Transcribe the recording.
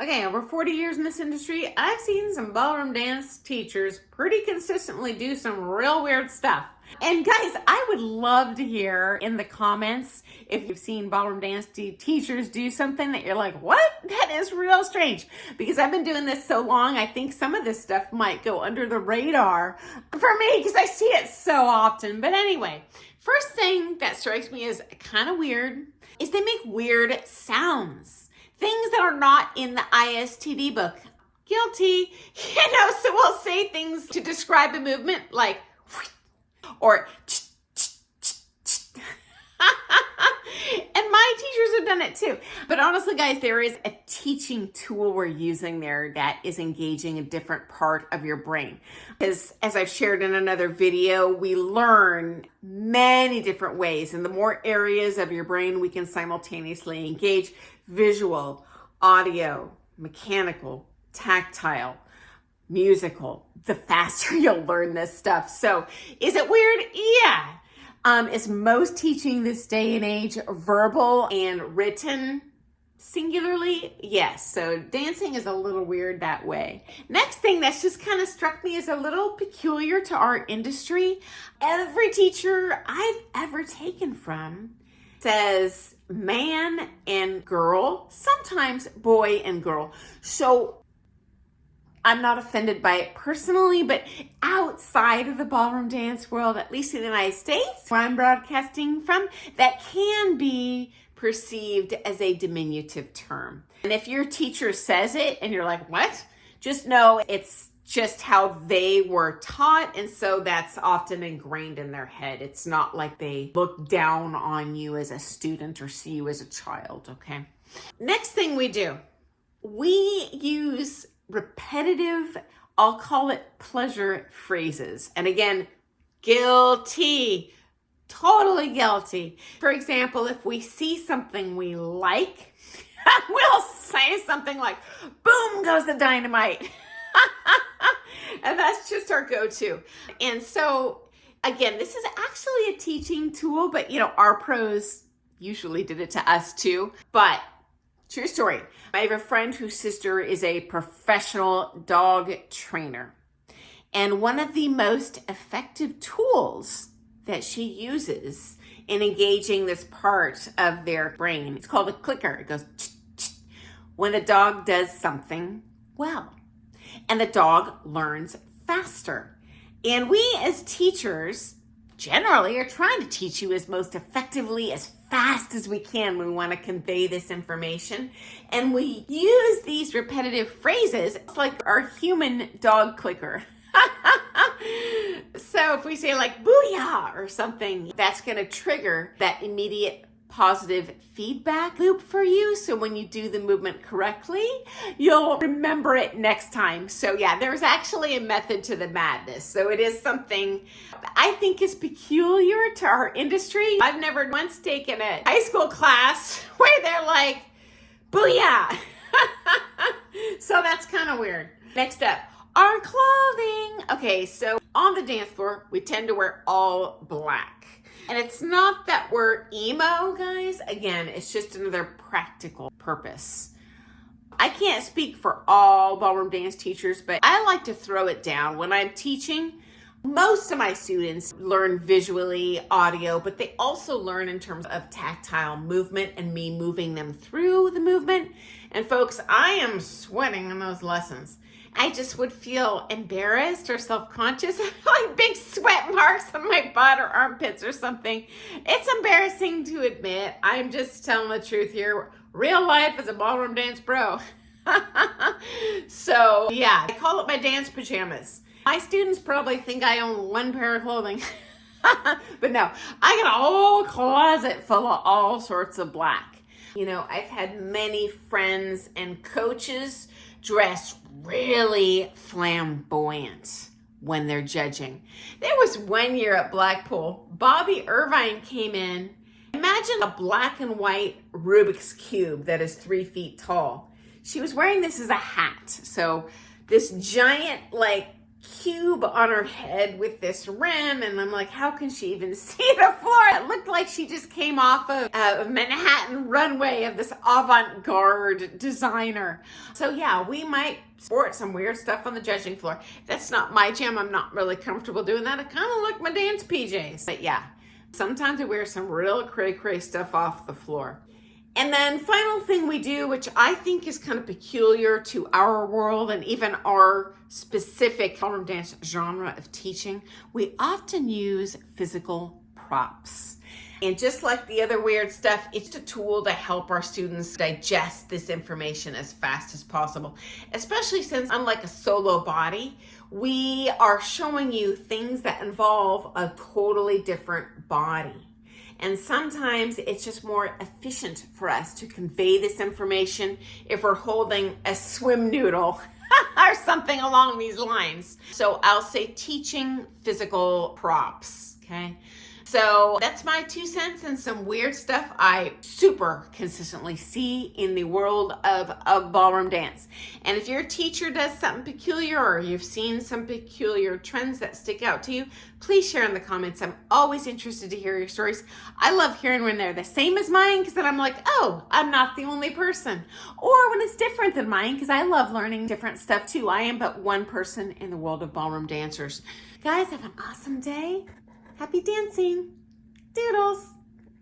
Okay, over 40 years in this industry, I've seen some ballroom dance teachers pretty consistently do some real weird stuff. And guys, I would love to hear in the comments if you've seen ballroom dance teachers do something that you're like, what? That is real strange. Because I've been doing this so long, I think some of this stuff might go under the radar for me because I see it so often. But anyway, first thing that strikes me as kind of weird is they make weird sounds. Things that are not in the ISTD book. Guilty. So we'll say things to describe the movement like, or, and my teachers have done it too. But honestly, guys, there is a teaching tool we're using there that is engaging a different part of your brain. Because as I've shared in another video, we learn many different ways. And the more areas of your brain we can simultaneously engage, visual, audio, mechanical, tactile, musical, the faster you'll learn this stuff. So is it weird? Yeah. Is most teaching this day and age verbal and written singularly? Yes. So dancing is a little weird that way. Next thing that's just kind of struck me as a little peculiar to our industry. Every teacher I've ever taken from says man and girl, sometimes boy and girl. So I'm not offended by it personally, but outside of the ballroom dance world, at least in the United States, where I'm broadcasting from, that can be perceived as a diminutive term. And if your teacher says it and you're like, what? Just know it's just how they were taught, and so that's often ingrained in their head. It's not like they look down on you as a student or see you as a child, okay? Next thing we do, we use repetitive, I'll call it pleasure phrases. And again, guilty, totally guilty. For example, if we see something we like, we'll say something like, boom goes the dynamite. And that's just our go-to. And so, again, this is actually a teaching tool, but our pros usually did it to us too. But true story. I have a friend whose sister is a professional dog trainer. And one of the most effective tools that she uses in engaging this part of their brain, it's called a clicker. It goes when a dog does something well. And the dog learns faster. And we as teachers generally are trying to teach you as most effectively, as fast as we can when we want to convey this information. And we use these repetitive phrases. It's like our human dog clicker. So if we say like booyah or something, that's going to trigger that immediate positive feedback loop for you. So when you do the movement correctly, you'll remember it next time. So yeah, there's actually a method to the madness. So it is something I think is peculiar to our industry. I've never once taken a high school class where they're like, booyah. So that's kind of weird. Next up, our clothing. Okay, so on the dance floor, we tend to wear all black. And it's not that we're emo, guys. Again, it's just another practical purpose. I can't speak for all ballroom dance teachers, but I like to throw it down. When I'm teaching, most of my students learn visually, audio, but they also learn in terms of tactile movement and me moving them through the movement. And folks, I am sweating in those lessons. I just would feel embarrassed or self-conscious, like big sweat marks on my butt or armpits or something. It's embarrassing to admit. I'm just telling the truth here. Real life as a ballroom dance pro. So yeah, I call it my dance pajamas. My students probably think I own one pair of clothing. But no, I got a whole closet full of all sorts of black. I've had many friends and coaches dress really flamboyant when they're judging. There was one year at Blackpool, Bobby Irvine came in. Imagine a black and white Rubik's Cube that is 3 feet tall. She was wearing this as a hat. So this giant, cube on her head with this rim, and I'm like, how can she even see the floor? It looked like she just came off of a Manhattan runway of this avant-garde designer. So yeah, we might sport some weird stuff on the judging floor. That's not my jam. I'm not really comfortable doing that. I kind of like my dance PJs. But yeah, sometimes I wear some real cray-cray stuff off the floor. And then final thing we do, which I think is kind of peculiar to our world and even our specific ballroom dance genre of teaching, we often use physical props. And just like the other weird stuff, it's a tool to help our students digest this information as fast as possible. Especially since, unlike a solo body, we are showing you things that involve a totally different body. And sometimes it's just more efficient for us to convey this information if we're holding a swim noodle or something along these lines. So I'll say teaching physical props, okay? So that's my 2 cents and some weird stuff I super consistently see in the world of ballroom dance. And if your teacher does something peculiar or you've seen some peculiar trends that stick out to you, please share in the comments. I'm always interested to hear your stories. I love hearing when they're the same as mine because then I'm like, oh, I'm not the only person. Or when it's different than mine because I love learning different stuff too. I am but one person in the world of ballroom dancers. Guys, have an awesome day. Happy dancing. Doodles.